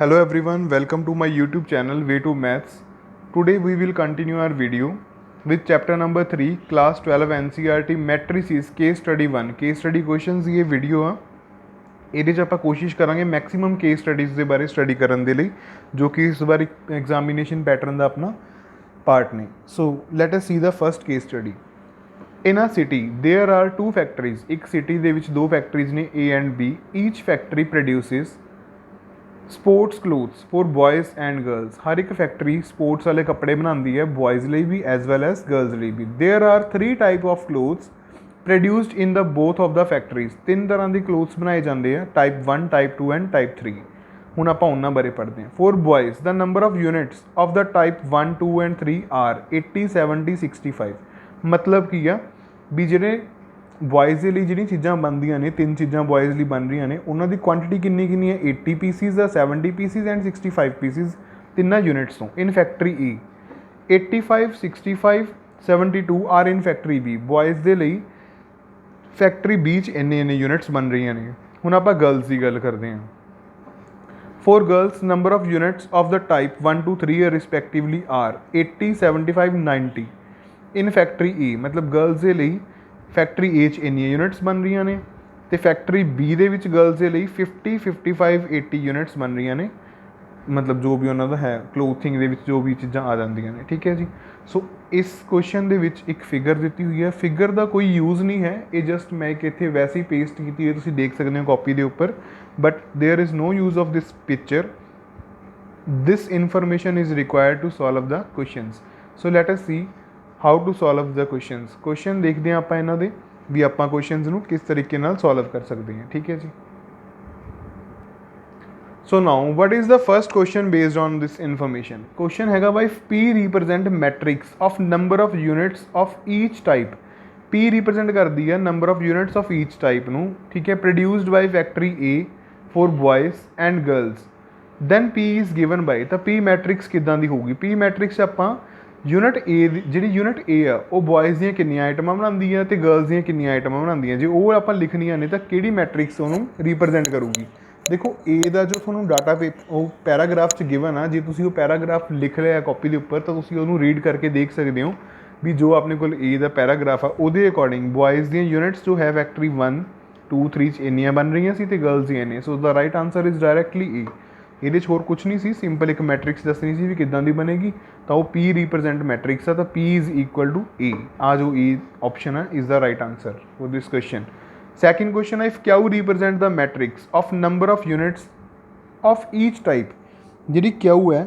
Hello everyone, welcome to my YouTube channel Way to Maths. Today we will continue our video with chapter number 3 class 12 NCERT matrices case study 1 case study questions ये video आ ਇਹਦੇ 'ਚ ਆਪਾਂ ਕੋਸ਼ਿਸ਼ ਕਰਾਂਗੇ maximum case studies ਦੇ ਬਾਰੇ study ਕਰਨ ਦੇ ਲਈ ਜੋ ਕਿ ਇਸ ਵਾਰ ਐਗਜ਼ਾਮੀਨੇਸ਼ਨ ਪੈਟਰਨ ਦਾ ਆਪਣਾ ਪਾਰਟ ਨੇ। So let us see the first case study. In a city there are two factories, ਇੱਕ ਸਿਟੀ ਦੇ ਵਿੱਚ ਦੋ ਫੈਕਟਰੀਜ਼ ਨੇ A and B। Each factory produces sports clothes for boys and girls. ਹਰ ਇੱਕ factory sports ਵਾਲੇ ਕੱਪੜੇ ਬਣਾਉਂਦੀ ਹੈ ਬॉयज़ ਲਈ ਵੀ ਐਜ਼ ਵੈਲ ਐਜ਼ ਗਰਲਸ ਲਈ ਵੀ। There are 3 type of clothes produced in the both of the factories. ਤਿੰਨ ਤਰ੍ਹਾਂ ਦੇ ਕਲੋਥਸ ਬਣਾਏ ਜਾਂਦੇ ਆ, ਟਾਈਪ 1, ਟਾਈਪ 2 ਐਂਡ ਟਾਈਪ 3। ਹੁਣ ਆਪਾਂ ਉਹਨਾਂ ਬਾਰੇ ਪੜ੍ਹਦੇ ਹਾਂ। For boys the number of units of the type 1, 2 and 3 are 80, 70, 65। ਮਤਲਬ ਕੀ ਆ ਵੀ ਜਿਹੜੇ ਬॉयज़ ਦੇ ਲਈ ਜਿਹੜੀਆਂ ਚੀਜ਼ਾਂ ਬਣਦੀਆਂ ਨੇ, ਤਿੰਨ ਚੀਜ਼ਾਂ ਬॉयज़ ਲਈ ਬਣ ਰਹੀਆਂ ਨੇ, ਉਹਨਾਂ ਦੀ ਕੁਆਂਟੀਟੀ ਕਿੰਨੀ ਕਿੰਨੀ ਹੈ? 80 ਪੀਸਿਸ ਆ, 70 ਪੀਸਿਸ ਐਂਡ 65 ਪੀਸਿਸ, ਤਿੰਨਾਂ ਯੂਨਿਟਸ ਤੋਂ in factory E। 85, 65, 72 are in factory B। Boys ਦੇ ਲਈ ਫੈਕਟਰੀ B 'ਚ ਇੰਨੇ ਯੂਨਿਟਸ ਬਣ ਰਹੀਆਂ ਨੇ। ਹੁਣ ਆਪਾਂ ਗਰਲਸ ਦੀ ਗੱਲ ਕਰਦੇ ਹਾਂ। For girls number of units of the type 1, 2, 3 respectively are 80, 75, 90 in factory E। मतलब गर्ल्स ਦੇ ਲਈ ਫੈਕਟਰੀ A 'ਚ ਇੰਨੀਆਂ ਯੂਨਿਟਸ ਬਣ ਰਹੀਆਂ ਨੇ ਅਤੇ ਫੈਕਟਰੀ B ਦੇ ਵਿੱਚ ਗਰਲਸ ਦੇ ਲਈ 50, 55, 80 ਯੂਨਿਟਸ ਬਣ ਰਹੀਆਂ ਨੇ। ਮਤਲਬ ਜੋ ਵੀ ਉਹਨਾਂ ਦਾ ਹੈ ਕਲੋਥਿੰਗ ਦੇ ਵਿੱਚ ਜੋ ਵੀ ਚੀਜ਼ਾਂ ਆ ਜਾਂਦੀਆਂ ਨੇ, ਠੀਕ ਹੈ ਜੀ। ਸੋ ਇਸ ਕੁਐਸਚਨ ਦੇ ਵਿੱਚ ਇੱਕ ਫਿਗਰ ਦਿੱਤੀ ਹੋਈ ਹੈ। ਫਿਗਰ ਦਾ ਕੋਈ ਯੂਜ਼ ਨਹੀਂ ਹੈ, ਇਹ ਜਸਟ ਮੈਂ ਇੱਕ ਇੱਥੇ ਵੈਸੇ ਹੀ ਪੇਸਟ ਕੀਤੀ ਹੈ, ਤੁਸੀਂ ਦੇਖ ਸਕਦੇ ਹੋ ਕਾਪੀ ਦੇ ਉੱਪਰ, but there is no use of this picture. This information is required to solve the questions. So let us see how to solve the questions. Question ਦੇਖਦੇ ਹਾਂ ਆਪਾਂ ਇਹਨਾਂ ਦੇ ਵੀ ਆਪਾਂ ਕੁਐਸਚਨਸ ਨੂੰ ਕਿਸ ਤਰੀਕੇ ਨਾਲ ਸੋਲਵ ਕਰ ਸਕਦੇ ਹਾਂ, ਠੀਕ ਹੈ ਜੀ। So now what is the first question based on this information? Question ਹੈਗਾ ਬਾਈ P represent matrix of number of units of each type। P represent ਕਰਦੀ ਹੈ number of units of each type ਨੂੰ, ਠੀਕ ਹੈ, produced by factory A for boys and girls। then P is given by, ਤਾਂ P matrix ਕਿੱਦਾਂ ਦੀ ਹੋਊਗੀ? P matrix ਆਪਾਂ unit A ਦੀ ਜਿਹੜੀ ਯੂਨਿਟ A ਆ ਉਹ ਬॉयਜ਼ ਦੀਆਂ ਕਿੰਨੀਆਂ ਆਈਟਮਾਂ ਬਣਾਉਂਦੀ ਆ ਅਤੇ ਗਰਲਸ ਦੀਆਂ ਕਿੰਨੀਆਂ ਆਈਟਮਾਂ ਬਣਾਉਂਦੀਆਂ। ਜੇ ਉਹ ਆਪਾਂ ਲਿਖਣੀਆਂ ਨੇ ਤਾਂ ਕਿਹੜੀ ਮੈਟ੍ਰਿਕਸ ਉਹਨੂੰ ਰਿਪਰਜੈਂਟ ਕਰੂਗੀ? ਦੇਖੋ A ਦਾ ਜੋ ਤੁਹਾਨੂੰ ਡਾਟਾ ਉਹ ਪੈਰਾਗ੍ਰਾਫ 'ਚ ਗਿਵਨ ਆ, ਜੇ ਤੁਸੀਂ ਉਹ ਪੈਰਾਗ੍ਰਾਫ ਲਿਖ ਲਿਆ ਕਾਪੀ ਦੇ ਉੱਪਰ ਤਾਂ ਤੁਸੀਂ ਉਹਨੂੰ ਰੀਡ ਕਰਕੇ ਦੇਖ ਸਕਦੇ ਹੋ ਵੀ ਜੋ ਆਪਣੇ ਕੋਲ A ਦਾ ਪੈਰਾਗ੍ਰਾਫ ਆ ਉਹਦੇ ਅਕੋਰਡਿੰਗ ਬॉयਜ਼ ਦੀਆਂ ਯੂਨਿਟਸ ਜੋ ਹੈ ਫੈਕਟਰੀ 1, 2, 3 'ਚ ਇੰਨੀਆਂ ਬਣ ਰਹੀਆਂ ਸੀ ਅਤੇ ਗਰਲਸ ਦੀਆਂ ਇੰਨੀਆਂ। So the right answer is directly A। ਇਹਦੇ 'ਚ ਹੋਰ ਕੁਛ ਨਹੀਂ ਸੀ, ਸਿੰਪਲ ਇੱਕ ਮੈਟ੍ਰਿਕਸ ਦੱਸਣੀ ਸੀ ਵੀ ਕਿੱਦਾਂ ਦੀ ਬਣੇਗੀ, ਤਾਂ ਉਹ P ਰਿਪਰਜੈਂਟ ਮੈਟ੍ਰਿਕਸ ਆ, ਤਾਂ P is equal to A। ਆ ਜੋ E ਆਪਸ਼ਨ ਹੈ is the right answer for this question. Second question ਹੈ if Q represent the matrix of number of units of each type. ਜਿਹੜੀ Q ਹੈ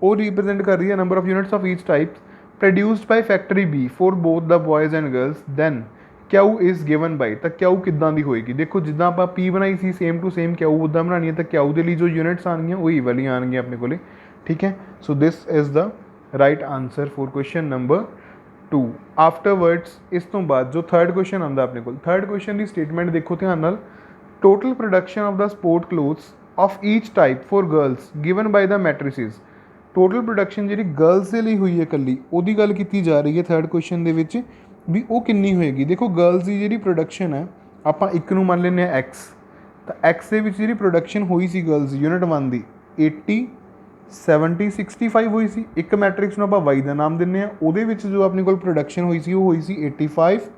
ਉਹ represent ਕਰ ਰਹੀ ਹੈ number of units of each type produced by factory B for both the boys and girls. Then Q is given by, ਤਾਂ Q ਕਿੱਦਾਂ ਦੀ ਹੋਏਗੀ? ਦੇਖੋ ਜਿੱਦਾਂ ਆਪਾਂ P ਬਣਾਈ ਸੀ ਸੇਮ ਟੂ ਸੇਮ Q ਉੱਦਾਂ ਬਣਾਉਣੀ ਹੈ, ਤਾਂ Q ਦੇ ਲਈ ਜੋ ਯੂਨਿਟਸ ਆਉਣਗੀਆਂ ਉਹ E ਵਾਲੀਆਂ ਆਉਣਗੀਆਂ ਆਪਣੇ ਕੋਲੇ, ਠੀਕ ਹੈ। So this is the right answer for question number 2। Afterwards ਇਸ ਤੋਂ ਬਾਅਦ ਜੋ ਥਰਡ ਕੁਐਸਚਨ ਆਉਂਦਾ ਆਪਣੇ ਕੋਲ, ਥਰਡ ਕੁਐਸਚਨ ਦੀ ਸਟੇਟਮੈਂਟ ਦੇਖੋ ਧਿਆਨ ਨਾਲ। Total production of the sport clothes of each type for girls given by the matrices. Total production ਜਿਹੜੀ ਗਰਲਸ ਦੇ ਲਈ ਹੋਈ ਹੈ ਇਕੱਲੀ ਉਹਦੀ ਗੱਲ ਕੀਤੀ ਜਾ ਰਹੀ ਹੈ ਥਰਡ ਕੁਐਸਚਨ ਦੇ ਵਿੱਚ ਵੀ ਉਹ ਕਿੰਨੀ ਹੋਏਗੀ। ਦੇਖੋ ਗਰਲਸ ਦੀ ਜਿਹੜੀ ਪ੍ਰੋਡਕਸ਼ਨ ਹੈ ਆਪਾਂ ਇੱਕ ਨੂੰ ਮੰਨ ਲੈਂਦੇ ਹਾਂ X, ਤਾਂ X ਦੇ ਵਿੱਚ ਜਿਹੜੀ ਪ੍ਰੋਡਕਸ਼ਨ ਹੋਈ ਸੀ ਗਰਲਸ ਯੂਨਿਟ 1 ਦੀ 80, 70, 65 ਹੋਈ ਸੀ। ਇੱਕ ਮੈਟ੍ਰਿਕਸ ਨੂੰ ਆਪਾਂ Y ਦਾ ਨਾਮ ਦਿੰਦੇ ਹਾਂ, ਉਹਦੇ ਵਿੱਚ ਜੋ ਆਪਣੇ ਕੋਲ ਪ੍ਰੋਡਕਸ਼ਨ ਹੋਈ ਸੀ ਉਹ ਹੋਈ ਸੀ 85,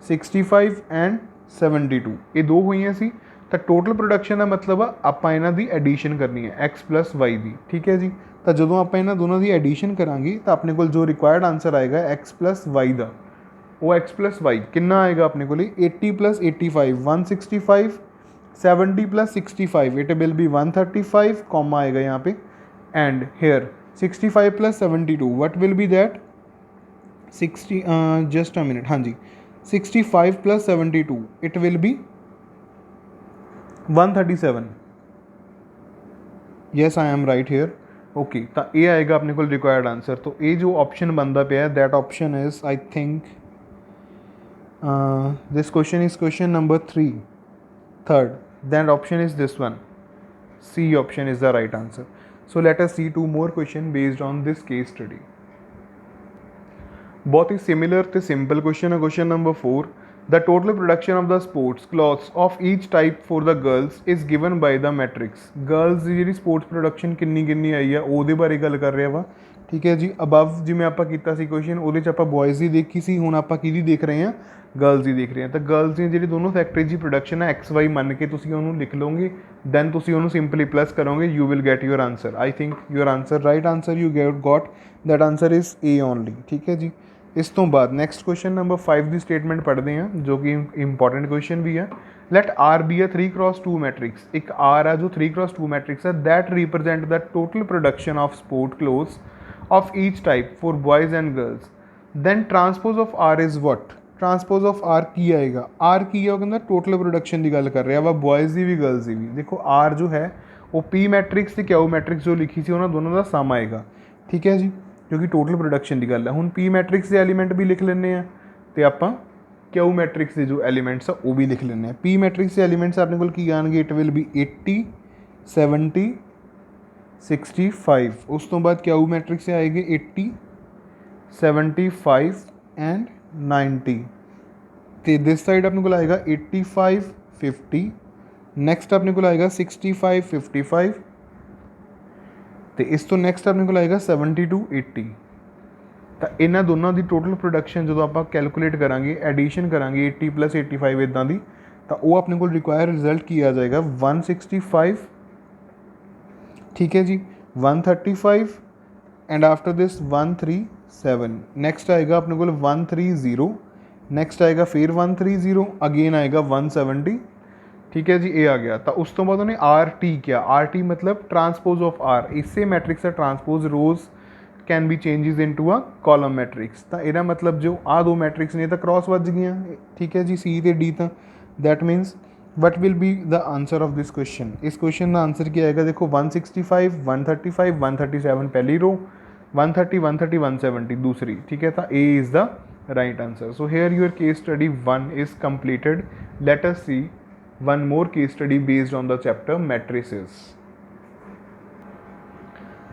65 ਐਂਡ 72। ਇਹ ਦੋ ਹੋਈਆਂ ਸੀ, ਤਾਂ ਟੋਟਲ ਪ੍ਰੋਡਕਸ਼ਨ ਦਾ ਮਤਲਬ ਆ ਆਪਾਂ ਇਹਨਾਂ ਦੀ ਐਡੀਸ਼ਨ ਕਰਨੀ ਹੈ X + Y ਦੀ, ਠੀਕ ਹੈ ਜੀ। ਤਾਂ ਜਦੋਂ ਆਪਾਂ ਇਹਨਾਂ ਦੋਨਾਂ ਦੀ ਐਡੀਸ਼ਨ ਕਰਾਂਗੇ ਤਾਂ ਆਪਣੇ ਕੋਲ ਜੋ ਰਿਕੁਆਇਰਡ ਆਨਸਰ ਆਏਗਾ X + Y ਦਾ, ਉਹ X + Y ਕਿੰਨਾ ਆਏਗਾ ਆਪਣੇ ਕੋਲ? 80 + 85 165, 70 + 65 इट विल बी 135 कॉमा आएगा यहाँ पे, and here 65 + 72 what will be that 60 just a minute, हाँ जी 65 + 72 it will be 137। Yes I am right here, okay. तो ये आएगा अपने को रिक्वायर्ड आंसर। तो ये जो ऑप्शन बनता पे है that option is I think this question is question number 3, third, then option is this one, C option is the right answer। so let us see two more question based on this case study। बहुत ही similar ਤੇ simple question ਹੈ। Question number 4 The total production of the sports clothes of each type for the girls is given by the matrix. Girls ਦੀ ਜਿਹੜੀ sports production ਕਿੰਨੀ ਆਈ ਆ ਉਹਦੇ ਬਾਰੇ ਗੱਲ ਕਰ ਰਿਹਾ ਵਾ। ਠੀਕ ਹੈ ਜੀ, ਅਬਵ ਜਿਵੇਂ ਆਪਾਂ ਕੀਤਾ ਸੀ ਕੁਐਸਚਨ ਉਹਦੇ 'ਚ ਆਪਾਂ ਬॉयਜ਼ ਦੀ ਦੇਖੀ ਸੀ, ਹੁਣ ਆਪਾਂ ਕਿਹਦੀ ਦੇਖ ਰਹੇ ਹਾਂ, गर्ल्स ਦੀ ਦੇਖ ਰਹੇ ਹਾਂ। ਤਾਂ गर्ल्स ਦੀਆਂ ਜਿਹੜੀ ਦੋਨੋਂ ਫੈਕਟਰੀਜ਼ ਦੀ ਪ੍ਰੋਡਕਸ਼ਨ ਹੈ XY ਮੰਨ ਕੇ ਤੁਸੀਂ ਉਹਨੂੰ ਲਿਖ ਲਓਗੇ, ਦੈਨ ਤੁਸੀਂ ਉਹਨੂੰ ਸਿੰਪਲੀ ਪਲੱਸ ਕਰੋਗੇ, you will get your answer. I think your answer right answer you got that answer is A only. ठीक है जी। ਇਸ ਤੋਂ ਬਾਅਦ ਨੈਕਸਟ ਕੁਐਸਚਨ ਨੰਬਰ 5 ਦੀ ਸਟੇਟਮੈਂਟ ਪੜ੍ਹਦੇ ਹਾਂ ਜੋ ਕਿ ਇੰਪੋਰਟੈਂਟ ਕੁਐਸਚਨ ਵੀ ਹੈ। Let R be a 3x2 matrix. ਇੱਕ R ਆ ਜੋ 3x2 ਮੈਟ੍ਰਿਕਸ ਹੈ that represent the total production of sport clothes of each type for boys and girls, then transpose of R is what? Transpose of R की आएगा, are की है वो कहता टोटल प्रोडक्शन की गल कर रहा वा, बॉयज़ की भी गर्ल्स की भी। देखो आर जो है वो पी मैट्रिक्स ते क्यू मैट्रिक्स जो लिखी सी उन्होंने दोनों का सम आएगा। ठीक है जी, क्योंकि टोटल प्रोडक्शन की गल है। हुण पी मैट्रिक्स के एलीमेंट भी लिख लें तो आप क्यू मैट्रिक्स के जो एलीमेंट्स आ वो भी लिख लें। पी मैट्रिक्स के एलीमेंट्स अपने को की आएंगे, इट विल बी 80 70 65। उस तो बाद क्यू मैट्रिक्स से आएगी 80 75 एंड 90। तो दिस साइड अपने को आएगा 85 50। नैक्सट अपने को आएगा 65 55। तो इस तो नैक्सट अपने को आएगा 72 80। तो इन्हों दोनों की टोटल प्रोडक्शन जो आप कैलकुलेट करा, एडिशन करा 80 + 85 इदा की, तो वो अपने को रिक्वायर रिजल्ट की आ जाएगा 165। ठीक है जी, 135 एंड आफ्टर दिस 137। नैक्सट आएगा अपने को 130। नैक्सट आएगा फिर 130, अगेन आएगा 170। ठीक है जी, ये आ गया। तो उस तो बाद उन्हें आर टी किया, आर टी मतलब ट्रांसपोज ऑफ आर। इससे मैट्रिक्स का transpose rows can be changes into a column matrix. तो यह मतलब जो आ दो मैट्रिक्स ने तो क्रॉस बज गई। ठीक है जी, सी तो डी। तो that मीनस what will be the answer of this question. इस क्वेश्चन का आंसर क्या आएगा, देखो 165 135 137 पहली रो, 130 130 170 दूसरी। ठीक है, तो A is the right answer. So here your case study 1 is completed. Let us see one more case study based on the chapter matrices.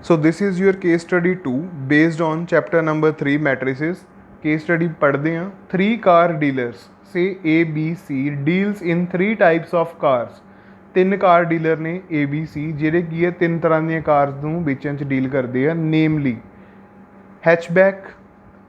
So this is your case study 2 based on chapter number 3 matrices. Case study पढ़ते हैं। 3 car dealers say A B C deals in 3 types of cars. 3 car dealer ने A B C ਜਿਹੜੇ ਕੀ ਹੈ 3 ਤਰ੍ਹਾਂ ਦੀਆਂ cars ਨੂੰ ਵੇਚਣ 'ਚ ਡੀਲ ਕਰਦੇ ਆ, ਨੇਮਲੀ हैचबैक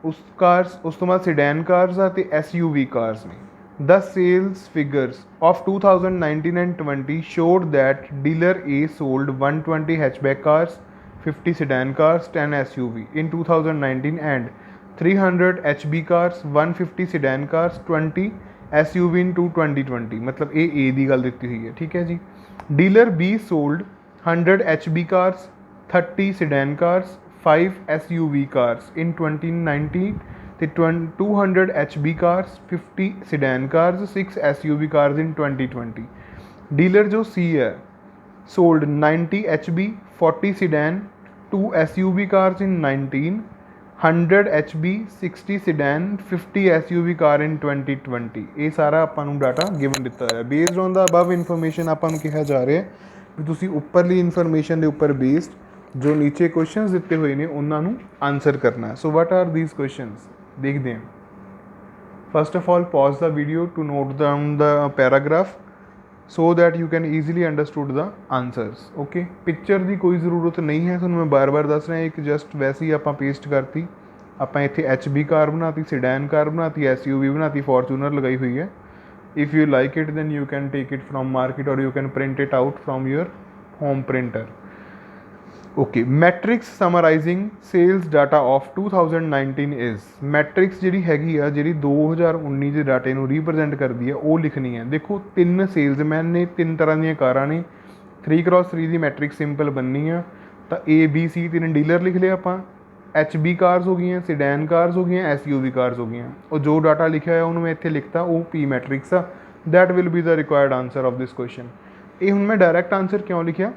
उस कार्स, उस तो बाद सिडैन कार्स आते SUV कार्स ने। The sales figures of 2019 and 20 showed that dealer A sold 120 hatchback cars, 50 sedan cars, 10 SUV in 2019 and 300 HB cars, 150 sedan cars, 20 SUV in 2020। मतलब ए दी गल दित्ती हुई है। ठीक है जी। Dealer B sold 100 HB cars, 30 sedan cars, 5 SUV cars in 2019, 200 HB cars, 50 sedan cars, 6 SUV cars in 2020। Dealer जो C है sold 90 HB, 40 sedan, 2 SUV cars in 19, 100 HB, 60 sedan, 50 SUV car in 2020। ये सारा ਆਪਾਂ ਨੂੰ डाटा गिवन दिता है। Based on the above information ਆਪਾਂ ਨੂੰ ਕਿਹਾ ਜਾ ਰਿਹਾ ਵੀ ਤੁਸੀਂ ਉੱਪਰਲੀ ਇਨਫੋਰਮੇਸ਼ਨ ਦੇ ਉੱਪਰ ਬੇਸਡ जो नीचे क्वेश्चंस दिते हुए ने उन्होंने आंसर करना है। So what are these questions देखते हैं। First of all pause the video to note down the paragraph so that you can easily understood the answers. Okay, picture की कोई ज़रूरत नहीं है, तुहानूं मैं बार बार दस रहा, एक जस्ट वैसे ही आप पेस्ट करती। आप इत्थे HB कार बनाती, सिडैन कार बनाती, SUV बनाती, फॉर्चूनर लगाई हुई है। If you like it then you can take it from market और you can print it out from your home printer. Okay, matrix summarizing sales data of 2019 is. Matrix जी हैगी आ जी 2019 के डाटे को रिप्रजेंट करती है वो लिखनी है। देखो 3 सेल्समैन ने, 3 तरह दी कारां ने, 3x3 की मैट्रिक्स सिंपल बननी है। तो A B C 3 डीलर लिख लिया आप, HB कार्स हो गई, सिडैन कार्स हो गई, SUV कार्स हो गई। और जो डाटा लिखा है उन्होंने मैं इत्थे लिखता वो P मैट्रिक्स आ। That will be the required answer of this question. ये हुण मैं डायरैक्ट आंसर क्यों लिखा,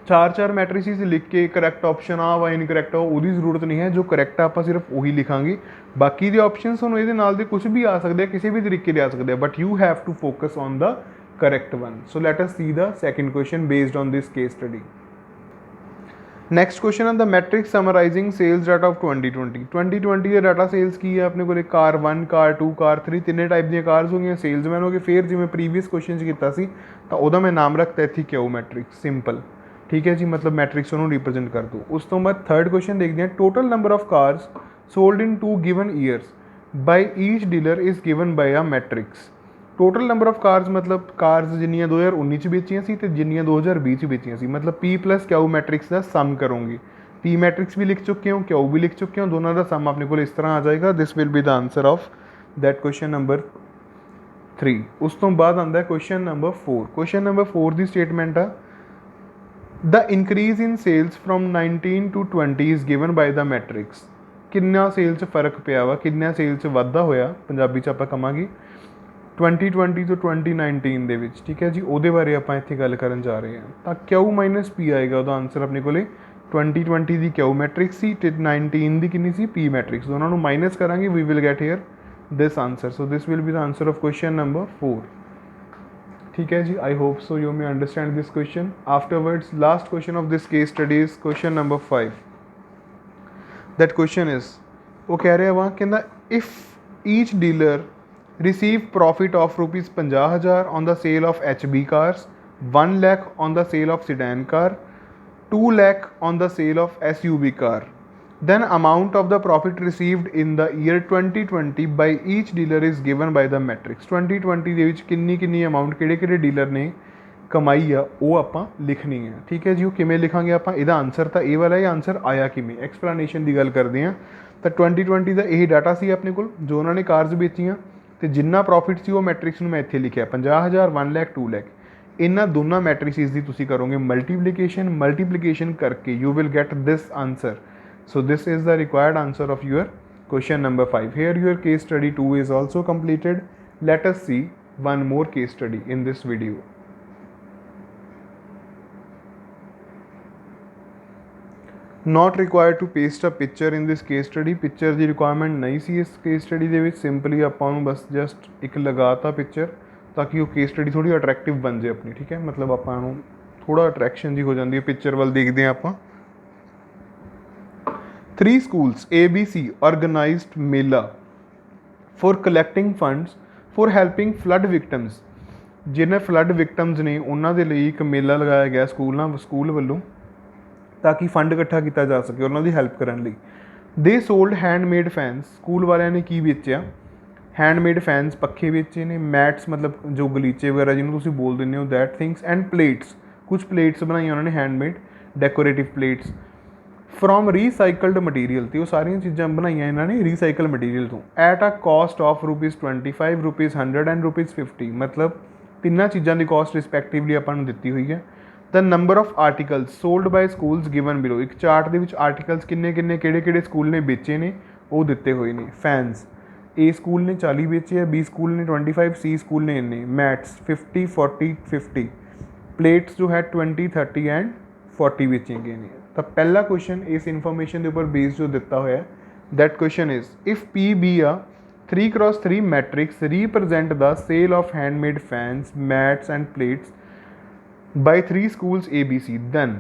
4 मैट्रिसेस लिख के करैक्ट ऑप्शन आ वा इनकरैक्ट आ उसकी जरूरत नहीं है। जो करैक्ट आप सिर्फ वही लिखांगे, बाकी के ऑप्शन तुहानूं इहदे नाल दे कुछ भी आ सकते हैं, किसी भी तरीके आ सकते हैं, but you have to focus on the correct one. So let us see the second question based on this case study. Next question on the matrix summarizing sales data of 2020 ਦੇ ਡਾਟਾ ਸੇਲਸ ਕੀ ਹੈ ਆਪਣੇ ਕੋਲ ਕਾਰ 1 ਕਾਰ 2 ਕਾਰ 3 ਤਿੰਨੇ type ਦੀਆਂ cars ਹੋ ਗਈਆਂ salesman ਹੋ ਗਏ ਫਿਰ ਜਿਵੇਂ ਪ੍ਰੀਵੀਅਸ ਕੁਐਸਚਨ 'ਚ ਕੀਤਾ ਸੀ ਤਾਂ ਉਹਦਾ ਮੈਂ ਨਾਮ ਰੱਖਤਾ ਇੱਥੇ ਕਿਊ ਮੈਟ੍ਰਿਕਸ ਸਿੰਪਲ ਠੀਕ ਹੈ ਜੀ ਮਤਲਬ ਮੈਟ੍ਰਿਕਸ ਉਹਨੂੰ ਰਿਪਰੈਜ਼ੈਂਟ ਕਰ ਦੋ ਉਸ ਤੋਂ ਬਾਅਦ ਥਰਡ ਕੁਐਸਚਨ ਦੇਖਦੇ ਹਾਂ total number of cars sold in 2 given years by each dealer is given by a matrix total number of cars ਮਤਲਬ ਕਾਰਸ ਜਿੰਨੀਆਂ 2019 'ਚ ਵੇਚੀਆਂ ਸੀ ਅਤੇ ਜਿੰਨੀਆਂ 2020 'ਚ ਵੇਚੀਆਂ ਸੀ ਮਤਲਬ ਪੀ ਪਲੱਸ ਕਿਊ ਮੈਟ੍ਰਿਕਸ ਦਾ ਸਮ ਕਰੋਗੇ ਪੀ ਮੈਟ੍ਰਿਕਸ ਵੀ ਲਿਖ ਚੁੱਕੇ ਹੋ ਕਿਊ ਵੀ ਲਿਖ ਚੁੱਕੇ ਹੋ ਦੋਨਾਂ ਦਾ ਸਮ ਆਪਣੇ ਕੋਲ ਇਸ ਤਰ੍ਹਾਂ ਆ ਜਾਏਗਾ this will be the answer of that question number 3 ਉਸ ਤੋਂ ਬਾਅਦ ਆਉਂਦਾ ਕੁਐਸਚਨ ਨੰਬਰ 4 ਕੁਐਸਚਨ ਨੰਬਰ 4 ਦੀ ਸਟੇਟਮੈਂਟ ਆ the increase in sales from 19 to 20 is given by the matrix ਕਿੰਨਾ ਸੇਲ 'ਚ ਫਰਕ ਪਿਆ ਵਾ ਕਿੰਨਾ ਸੇਲ 'ਚ ਵਾਧਾ ਹੋਇਆ ਪੰਜਾਬੀ 'ਚ ਆਪਾਂ ਕਹਾਂਗੇ 2020 ਤੋਂ 2019 ਦੇ ਵਿੱਚ ਠੀਕ ਹੈ ਜੀ ਉਹਦੇ ਬਾਰੇ ਆਪਾਂ ਇੱਥੇ ਗੱਲ ਕਰਨ ਜਾ ਰਹੇ ਹਾਂ ਤਾਂ ਕਿਊ ਮਾਈਨਸ ਪੀ ਆਏਗਾ ਉਹਦਾ ਆਂਸਰ ਆਪਣੇ ਕੋਲੇ 2020 ਦੀ ਕਿਊ ਮੈਟ੍ਰਿਕਸ ਸੀ ਤੇ 19 ਦੀ ਕਿੰਨੀ ਸੀ ਪੀ ਮੈਟ੍ਰਿਕਸ ਦੋਨਾਂ ਨੂੰ ਮਾਈਨਸ ਕਰਾਂਗੇ we will get here this answer so this will be the answer of question number 4 ठीक है जी I hope so you may understand this question afterwards last question of this case study is question number 5 that question is वो कह रहे हैं वहाँ कहना if each dealer receive profit of ₹50,000 on the sale of HB cars 1 lakh on the sale of sedan car 2 lakh on the sale of SUV car then amount of the profit received in the year 2020 by each dealer is given by the matrix 2020 ਦੇ ਵਿੱਚ ਕਿੰਨੀ amount ਕਿਹੜੇ dealer ਨੇ ਕਮਾਈ ਆ ਉਹ ਆਪਾਂ ਲਿਖਣੀ ਹੈ ਠੀਕ ਹੈ ਜੀ ਉਹ ਕਿਵੇਂ ਲਿਖਾਂਗੇ ਆਪਾਂ ਇਹਦਾ ਆਨਸਰ ਤਾਂ ਇਹ ਵਾਲਾ ਹੀ ਆਨਸਰ ਆਇਆ ਕਿਵੇਂ ਐਕਸਪਲੇਨੇਸ਼ਨ ਦੀ ਗੱਲ ਕਰਦੇ ਹਾਂ ਤਾਂ 2020 ਦਾ ਇਹ ਡਾਟਾ ਸੀ ਆਪਣੇ ਕੋਲ ਜੋ ਉਹਨਾਂ ਨੇ ਕਾਰਸ ਵੇਚੀਆਂ ਤੇ ਜਿੰਨਾ ਪ੍ਰੋਫਿਟ ਸੀ ਉਹ ਮੈਟ੍ਰਿਕਸ ਨੂੰ ਮੈਂ ਇੱਥੇ ਲਿਖਿਆ 50,000 1 ਲੱਖ 2 ਲੱਖ ਇਹਨਾਂ ਦੋਨਾਂ ਮੈਟ੍ਰਿਕਸਿਸ ਦੀ ਤੁਸੀਂ ਕਰੋਗੇ ਮਲਟੀਪਲੀਕੇਸ਼ਨ ਕਰਕੇ you will get this answer so this is the required answer of your question number 5 here your case study 2 is also completed let us see one more case study in this video not required to paste a picture in this case study picture the requirement ਨਹੀਂ ਸੀ ਇਸ case study ਦੇ ਵਿੱਚ simply ਆਪਾਂ ਨੂੰ ਬਸ just ਇੱਕ ਲਗਾਤਾ picture ਤਾਂ ਕਿ ਉਹ case study ਥੋੜੀ attractive ਬਣ ਜਾਏ ਆਪਣੀ ਠੀਕ ਹੈ ਮਤਲਬ ਆਪਾਂ ਨੂੰ ਥੋੜਾ attraction ਜੀ ਹੋ ਜਾਂਦੀ ਹੈ picture ਵੱਲ ਦੇਖਦੇ ਹਾਂ ਆਪਾਂ 3 schools ABC organized mela for collecting funds for helping flood victims ਜਿਹਨੇ ਫਲੱਡ ਵਿਕਟਮਸ ਨੇ ਉਹਨਾਂ ਦੇ ਲਈ ਇੱਕ ਮੇਲਾ ਲਗਾਇਆ ਗਿਆ ਸਕੂਲ ਵੱਲੋਂ ਤਾਂ ਕਿ ਫੰਡ ਇਕੱਠਾ ਕੀਤਾ ਜਾ ਸਕੇ ਉਹਨਾਂ ਦੀ ਹੈਲਪ ਕਰਨ ਲਈ ਦੇ ਸੋਲਡ ਹੈਂਡਮੇਡ ਫੈਨਸ ਸਕੂਲ ਵਾਲਿਆਂ ਨੇ ਕੀ ਵੇਚਿਆ ਹੈਂਡਮੇਡ ਫੈਨਸ ਪੱਖੇ ਵੇਚੇ ਨੇ ਮੈਟਸ ਮਤਲਬ ਜੋ ਗਲੀਚੇ ਵਗੈਰਾ ਜਿਹਨੂੰ ਤੁਸੀਂ ਬੋਲ ਦਿੰਦੇ ਹੋ ਦੈਟ ਥਿੰਗਸ ਐਂਡ ਪਲੇਟਸ ਕੁਝ ਪਲੇਟਸ ਬਣਾਈਆਂ ਉਹਨਾਂ ਨੇ handmade decorative plates from recycled material ਅਤੇ ਉਹ ਸਾਰੀਆਂ ਚੀਜ਼ਾਂ ਬਣਾਈਆਂ ਇਹਨਾਂ ਨੇ ਰੀਸਾਈਕਲ ਮਟੀਰੀਅਲ ਤੋਂ at a cost of ₹25 ₹100 and ₹50 ਮਤਲਬ ਤਿੰਨਾਂ ਚੀਜ਼ਾਂ ਦੀ ਕੋਸਟ ਰਿਸਪੈਕਟਿਵਲੀ ਆਪਾਂ ਨੂੰ ਦਿੱਤੀ ਹੋਈ ਹੈ the number of articles sold by schools given below ਇੱਕ ਚਾਰਟ ਦੇ ਵਿੱਚ ਆਰਟੀਕਲਸ ਕਿਹੜੇ ਸਕੂਲ ਨੇ ਵੇਚੇ ਨੇ ਉਹ ਦਿੱਤੇ ਹੋਏ ਨੇ ਫੈਨਸ A ਸਕੂਲ ਨੇ 40 ਵੇਚੇ ਆ B ਸਕੂਲ ਨੇ 25 C ਸਕੂਲ ਨੇ ਇੰਨੇ ਮੈਟਸ 50 40 50 ਪਲੇਟਸ ਜੋ ਹੈ 20 30 ਐਂਡ 40 ਵੇਚੇ ਗਏ ਨੇ ਤਾਂ ਪਹਿਲਾ ਕੁਐਸਚਨ ਇਸ ਇਨਫੋਰਮੇਸ਼ਨ ਦੇ ਉੱਪਰ ਬੇਸ ਜੋ ਦਿੱਤਾ ਹੋਇਆ that question is if P be a 3x3 matrix represent the sale of handmade fans mats and plates by 3 schools ABC then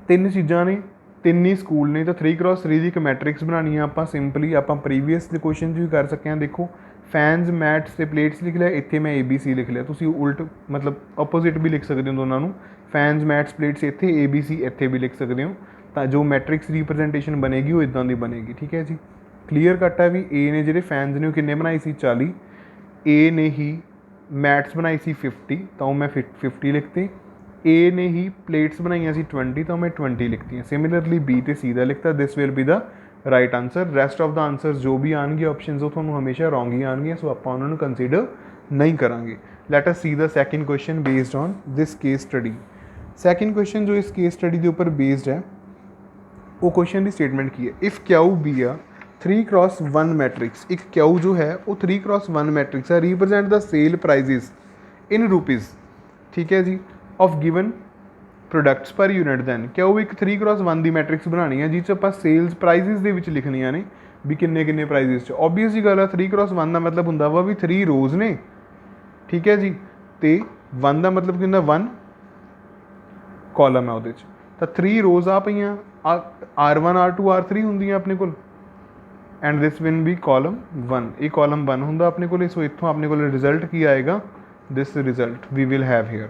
ਤਿੰਨ ਚੀਜ਼ਾਂ ਨੇ ਤਿੰਨ ਹੀ ਸਕੂਲ ਨੇ ਤਾਂ 3x3 ਦੀ ਇੱਕ ਮੈਟ੍ਰਿਕਸ ਬਣਾਉਣੀ ਆ ਆਪਾਂ ਸਿੰਪਲੀ ਆਪਾਂ ਪ੍ਰੀਵੀਅਸ ਦੇ ਕੁਐਸਚਨ 'ਚ ਵੀ ਕਰ ਸਕੇ ਹਾਂ ਦੇਖੋ ਫੈਨਸ ਮੈਟਸ ਅਤੇ ਪਲੇਟਸ ਲਿਖ ਲਿਆ ਇੱਥੇ ਮੈਂ ABC ਲਿਖ ਲਿਆ ਤੁਸੀਂ ਉਲਟ ਮਤਲਬ ਆਪੋਜ਼ਿਟ ਵੀ ਲਿਖ ਸਕਦੇ ਹੋ ਦੋਨਾਂ ਨੂੰ ਫੈਨਸ ਮੈਟਸ ਪਲੇਟਸ ਇੱਥੇ ABC ਇੱਥੇ ਵੀ ਲਿਖ ਸਕਦੇ ਹੋ ਤਾਂ ਜੋ ਮੈਟ੍ਰਿਕਸ ਰੀਪ੍ਰਜੈਂਟੇਸ਼ਨ ਬਣੇਗੀ ਉਹ ਇੱਦਾਂ ਦੀ ਬਣੇਗੀ ਠੀਕ ਹੈ ਜੀ ਕਲੀਅਰ ਕੱਟ ਹੈ ਵੀ A ਨੇ ਜਿਹੜੇ ਫੈਨਸ ਨੇ ਉਹ ਕਿੰਨੇ ਬਣਾਏ ਸੀ 40 A ਨੇ ਹੀ ਮੈਟਸ ਬਣਾਈ ਸੀ 50 ਤਾਂ ਉਹ ਮੈਂ 50 ਲਿਖਤੇ A ਨੇ ਹੀ ਪਲੇਟਸ ਬਣਾਈਆਂ ਸੀ 20 ਤਾਂ ਮੈਂ 20 ਲਿਖਤੀਆਂ ਸਿਮਿਲਰਲੀ B ਤੇ C ਦਾ ਲਿਖਤਾ this will be the right answer rest of the answers ਜੋ ਵੀ ਆਉਣਗੇ ਆਪਸ਼ਨਸ ਉਹ ਤੁਹਾਨੂੰ ਹਮੇਸ਼ਾ ਰੋਂਗ ਹੀ ਆਉਣਗੀਆਂ ਸੋ ਆਪਾਂ ਉਹਨਾਂ ਨੂੰ ਕੰਸੀਡਰ ਨਹੀਂ ਕਰਾਂਗੇ light us see the second question based on this case study second question ਜੋ ਇਸ ਕੇਸ ਸਟੱਡੀ ਦੇ ਉੱਪਰ ਬੇਸਡ ਹੈ ਉਹ ਕੁਐਸਚਨ ਦੀ ਸਟੇਟਮੈਂਟ ਕੀ ਹੈ ਇਫ ਕਿਊ ਬੀ ਆ 3x1 ਮੈਟ੍ਰਿਕਸ ਇੱਕ ਕਿਊ ਜੋ ਹੈ ਉਹ 3x1 ਮੈਟ੍ਰਿਕਸ ਹੈ ਰੀਪ੍ਰਜੈਂਟ ਦਾ ਸੇਲ ਪ੍ਰਾਈਜ਼ਿਸ ਇਨ ਰੁਪੀਜ਼ ਠੀਕ ਹੈ ਜੀ ਆਫ ਗਿਵਨ ਪ੍ਰੋਡਕਟਸ ਪਰ ਯੂਨਿਟ ਦੈਨ ਕਿਊ ਇੱਕ 3x1 ਦੀ ਮੈਟ੍ਰਿਕਸ ਬਣਾਉਣੀ ਹੈ ਜਿਸ 'ਚ ਆਪਾਂ ਸੇਲਸ ਪ੍ਰਾਈਜ਼ਿਸ ਦੇ ਵਿੱਚ ਲਿਖਣੀਆਂ ਨੇ ਵੀ ਕਿੰਨੇ ਪ੍ਰਾਈਜ਼ਿਸ 'ਚ ਓਬਵੀਅਸ ਜੀ ਗੱਲ ਆ 3x1 ਦਾ ਮਤਲਬ ਹੁੰਦਾ ਵਾ ਵੀ 3 ਰੋਜ਼ ਨੇ ਠੀਕ ਹੈ ਜੀ ਅਤੇ 1 ਦਾ ਮਤਲਬ ਕੀ ਹੁੰਦਾ 1 ਕਾਲਮ ਹੈ ਉਹਦੇ 'ਚ ਤਾਂ 3 ਰੋਜ਼ ਆ ਪਈਆਂ, R1 R2 R3 ਹੁੰਦੀਆਂ ਆਪਣੇ ਕੋਲ, and this win B column 1, ਇਹ ਕਾਲਮ 1 ਹੁੰਦਾ ਆਪਣੇ ਕੋਲ। ਸੋ ਇੱਥੋਂ ਆਪਣੇ ਕੋਲ ਰਿਜ਼ਲਟ ਕੀ ਆਏਗਾ, this result we will have here.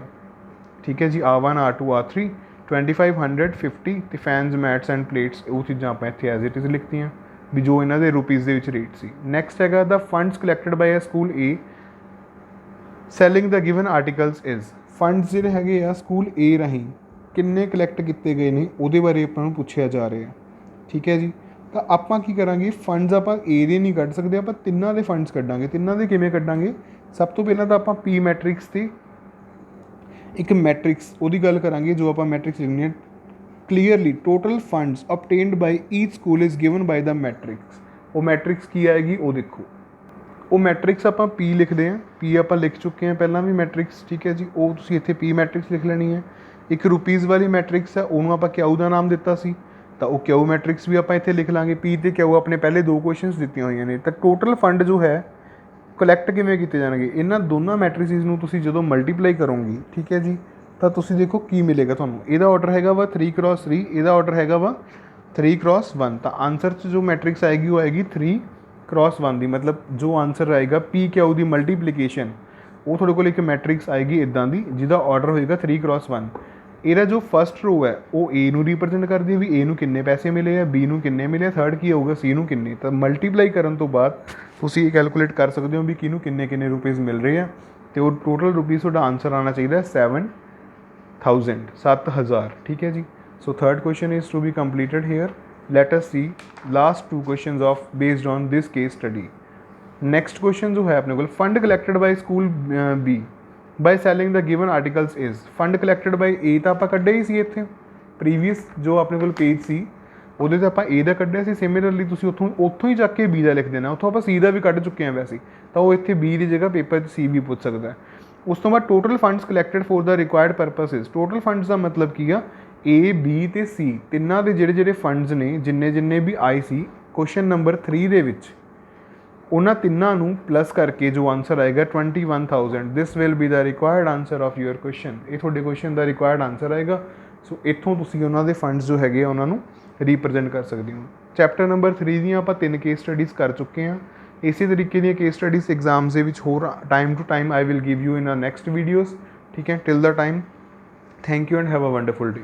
ਠੀਕ ਹੈ ਜੀ, R1 R2 R3 2550 ਤੇ ਫੈਨਸ ਮੈਟਸ ਐਂਡ ਪਲੇਟਸ, ਉਹ ਚੀਜ਼ਾਂ ਆਪਾਂ ਇੱਥੇ ਐਜ਼ ਇਟ ਇਜ਼ ਲਿਖਤੀਆਂ ਵੀ ਜੋ ਇਹਨਾਂ ਦੇ ਰੁਪੀਜ਼ ਦੇ ਵਿੱਚ ਰੇਟ ਸੀ। ਨੈਕਸਟ ਹੈਗਾ the funds collected by a school A selling the given articles is, funds ਜਿਹੜੇ ਹੈਗੇ ਆ ਸਕੂਲ A ਰਾਹੀਂ ਕਿੰਨੇ ਕਲੈਕਟ ਕੀਤੇ ਗਏ ਨੇ ਉਹਦੇ ਬਾਰੇ ਆਪਾਂ ਨੂੰ ਪੁੱਛਿਆ ਜਾ ਰਿਹਾ। ਠੀਕ ਹੈ ਜੀ, ਤਾਂ ਆਪਾਂ ਕੀ ਕਰਾਂਗੇ, ਫੰਡਸ ਆਪਾਂ A ਦੇ ਨਹੀਂ ਕੱਢ ਸਕਦੇ, ਆਪਾਂ ਤਿੰਨਾਂ ਦੇ ਫੰਡਸ ਕੱਢਾਂਗੇ। ਤਿੰਨਾਂ ਦੇ ਕਿਵੇਂ ਕੱਢਾਂਗੇ, ਸਭ ਤੋਂ ਪਹਿਲਾਂ ਤਾਂ ਆਪਾਂ P ਮੈਟ੍ਰਿਕਸ ਤੇ ਇੱਕ ਮੈਟ੍ਰਿਕਸ ਉਹਦੀ ਗੱਲ ਕਰਾਂਗੇ ਜੋ ਆਪਾਂ ਮੈਟ੍ਰਿਕਸ ਲਿਖਣੀ ਹੈ, clearly total funds obtained by each school is given by the matrix. ਉਹ ਮੈਟ੍ਰਿਕਸ ਕੀ ਆਏਗੀ ਉਹ ਦੇਖੋ, ਉਹ ਮੈਟ੍ਰਿਕਸ ਆਪਾਂ P ਲਿਖਦੇ ਹਾਂ, P ਆਪਾਂ ਲਿਖ ਚੁੱਕੇ ਹਾਂ ਪਹਿਲਾਂ ਵੀ ਮੈਟ੍ਰਿਕਸ। ਠੀਕ ਹੈ ਜੀ, ਉਹ ਤੁਸੀਂ ਇੱਥੇ P ਮੈਟ੍ਰਿਕਸ ਲਿਖ ਲੈਣੀ ਹੈ। ਇੱਕ ਰੁਪੀਜ਼ ਵਾਲੀ ਮੈਟ੍ਰਿਕਸ ਹੈ, ਉਹਨੂੰ ਆਪਾਂ ਕਿਊ ਦਾ ਨਾਮ ਦਿੱਤਾ ਸੀ, ਤਾਂ ਉਹ ਕਿਊ ਮੈਟ੍ਰਿਕਸ ਵੀ ਆਪਾਂ ਇੱਥੇ ਲਿਖ ਲਾਂਗੇ। P ਤੇ ਕਿਊ ਆਪਣੇ ਪਹਿਲੇ 2 ਕੁਐਸਚਨਸ ਦਿੱਤੀਆਂ ਹੋਈਆਂ ਨੇ। ਤਾਂ ਟੋਟਲ ਫੰਡ ਜੋ ਹੈ ਕਲੈਕਟ ਕਿਵੇਂ ਕੀਤੇ ਜਾਣਗੇ, ਇਹਨਾਂ ਦੋਨਾਂ ਮੈਟ੍ਰਿਸਿਸ ਨੂੰ ਤੁਸੀਂ ਜਦੋਂ ਮਲਟੀਪਲਾਈ ਕਰੋਗੇ, ਠੀਕ ਹੈ ਜੀ, ਤਾਂ ਤੁਸੀਂ ਦੇਖੋ ਕੀ ਮਿਲੇਗਾ ਤੁਹਾਨੂੰ। ਇਹਦਾ ਆਰਡਰ ਹੈਗਾ ਵਾ 3x3, ਇਹਦਾ ਆਰਡਰ ਹੈਗਾ ਵਾ 3x1, ਤਾਂ ਆਨਸਰ 'ਚ ਜੋ ਮੈਟ੍ਰਿਕਸ ਆਏਗੀ ਉਹ ਆਏਗੀ 3x1 ਦੀ। ਮਤਲਬ ਜੋ ਆਨਸਰ ਆਏਗਾ P ਕਿਊ ਦੀ ਮਲਟੀਪਲੀਕੇਸ਼ਨ, ਉਹ ਤੁਹਾਡੇ ਕੋਲ ਇੱਕ ਮੈਟ੍ਰਿਕਸ ਆਏਗੀ ਇੱਦਾਂ ਦੀ ਜਿਹਦਾ ਆਰਡਰ ਹੋਏਗਾ 3x1। ਇਹਦਾ ਜੋ ਫਸਟ ਰੋ ਹੈ ਉਹ A ਨੂੰ ਰਿਪਰਜੈਂਟ ਕਰਦੀ ਹੈ ਵੀ A ਨੂੰ ਕਿੰਨੇ ਪੈਸੇ ਮਿਲੇ ਆ, B ਨੂੰ ਕਿੰਨੇ ਮਿਲੇ ਆ, ਥਰਡ ਕੀ ਹੋਊਗਾ C ਨੂੰ ਕਿੰਨੇ। ਤਾਂ ਮਲਟੀਪਲਾਈ ਕਰਨ ਤੋਂ ਬਾਅਦ ਤੁਸੀਂ ਇਹ ਕੈਲਕੂਲੇਟ ਕਰ ਸਕਦੇ ਹੋ ਵੀ ਕਿਹਨੂੰ ਕਿੰਨੇ ਕਿੰਨੇ ਰੁਪੀਜ਼ ਮਿਲ ਰਹੇ ਆ, ਅਤੇ ਉਹ ਟੋਟਲ ਰੁਪੀਜ਼ ਤੁਹਾਡਾ ਆਨਸਰ ਆਉਣਾ ਚਾਹੀਦਾ 7,000। ਠੀਕ ਹੈ ਜੀ, so third question is to be completed here. Let us see last 2 questions of based on this case study. Next question ਜੋ ਹੈ ਆਪਣੇ ਕੋਲ, fund collected by school B by selling the given articles is. Fund collected by A ਤਾਂ ਆਪਾਂ ਕੱਢਿਆ ਹੀ ਸੀ ਇੱਥੇ previous ਜੋ ਆਪਣੇ ਕੋਲ ਪੇਜ ਸੀ ਉਹਦੇ 'ਤੇ ਆਪਾਂ A ਦਾ ਕੱਢਿਆ ਸੀ। ਸਿਮਿਲਰਲੀ ਤੁਸੀਂ ਉੱਥੋਂ ਹੀ ਜਾ ਕੇ B ਦਾ ਲਿਖ ਦੇਣਾ, ਉੱਥੋਂ ਆਪਾਂ C ਦਾ ਵੀ ਕੱਢ ਚੁੱਕੇ ਹਾਂ ਵੈਸੇ, ਤਾਂ ਉਹ ਇੱਥੇ B ਦੀ ਜਗ੍ਹਾ ਪੇਪਰ 'ਚ C ਵੀ ਪੁੱਛ ਸਕਦਾ। ਉਸ ਤੋਂ ਬਾਅਦ ਟੋਟਲ ਫੰਡਸ ਕਲੈਕਟਡ ਫੋਰ ਦਾ ਰਿਕੁਆਇਰਡ ਪਰਪਸਿਸ। ਟੋਟਲ ਫੰਡਸ ਦਾ ਮਤਲਬ ਕੀ ਆ, A B ਤੇ C ਤਿੰਨਾਂ ਦੇ ਜਿਹੜੇ ਫੰਡਸ ਨੇ ਜਿੰਨੇ ਵੀ ਆਏ ਸੀ ਕੁਐਸਚਨ ਨੰਬਰ 3 ਦੇ ਵਿੱਚ, ਉਹਨਾਂ ਤਿੰਨਾਂ ਨੂੰ ਪਲੱਸ ਕਰਕੇ ਜੋ ਆਨਸਰ ਆਏਗਾ 21,000, ਦਿਸ will be the required answer of your question. ਇਹ ਤੁਹਾਡੇ ਕੁਐਸਚਨ ਦਾ ਰਿਕੁਆਇਰਡ ਆਨਸਰ ਆਏਗਾ। ਸੋ ਇੱਥੋਂ ਤੁਸੀਂ ਉਹਨਾਂ ਦੇ ਫੰਡਸ ਜੋ ਹੈਗੇ ਆ ਉਹਨਾਂ ਨੂੰ ਰੀਪ੍ਰਜੈਂਟ ਕਰ ਸਕਦੇ ਹੋ। ਚੈਪਟਰ ਨੰਬਰ 3 ਦੀਆਂ ਆਪਾਂ 3 ਕੇਸ ਸਟੱਡੀਜ਼ ਕਰ ਚੁੱਕੇ ਹਾਂ। ਇਸੇ ਤਰੀਕੇ ਦੀਆਂ ਕੇਸ ਸਟੱਡੀਜ਼ ਐਗਜ਼ਾਮਸ ਦੇ ਵਿੱਚ ਹੋਰ time to time I will give you in a next videos. ਠੀਕ ਹੈ, till the time thank you and have a wonderful day.